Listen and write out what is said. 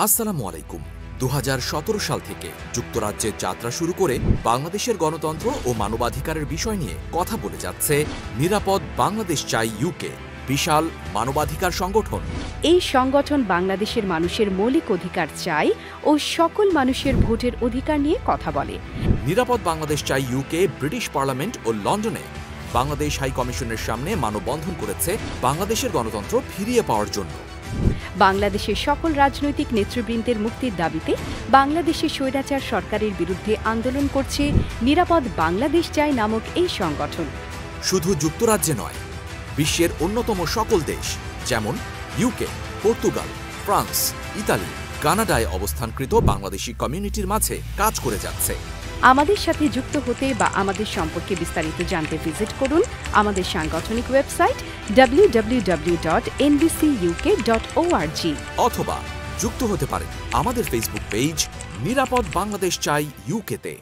আসসালামু আলাইকুম। ২০১৭ সাল থেকে যুক্তরাজ্যে যাত্রা শুরু করে বাংলাদেশের গণতন্ত্র ও মানবাধিকারের বিষয় নিয়ে কথা বলে যাচ্ছে নিরাপদ বাংলাদেশ চাই ইউকে, বিশাল মানবাধিকার সংগঠন। এই সংগঠন বাংলাদেশের মানুষের মৌলিক অধিকার চাই ও সকল মানুষের ভোটের অধিকার নিয়ে কথা বলে। নিরাপদ বাংলাদেশ চাই ইউকে ব্রিটিশ পার্লামেন্ট ও লন্ডনে বাংলাদেশ হাই কমিশনের সামনে মানববন্ধন করেছে বাংলাদেশের গণতন্ত্র ফিরিয়ে পাওয়ার জন্য। বাংলাদেশের সকল রাজনৈতিক নেতৃবৃন্দের মুক্তির দাবিতে বাংলাদেশের স্বৈরাচার সরকারের বিরুদ্ধে আন্দোলন করছে নিরাপদ বাংলাদেশ চাই নামক এই সংগঠন। শুধু যুক্তরাজ্যে নয়, বিশ্বের অন্যতম সকল দেশ যেমন ইউকে, পর্তুগাল, ফ্রান্স, ইতালি, কানাডায় অবস্থানকৃত বাংলাদেশি কমিউনিটির মাঝে কাজ করে যাচ্ছে। আমাদের সাথে যুক্ত হতে বা আমাদের সম্পর্কে বিস্তারিত জানতে ভিজিট করুন আমাদের সাংগঠনিক ওয়েবসাইট www.nbcuk.org অথবা যুক্ত হতে পারেন আমাদের ফেসবুক পেজ নিরাপদ বাংলাদেশ চাই ইউকেতে।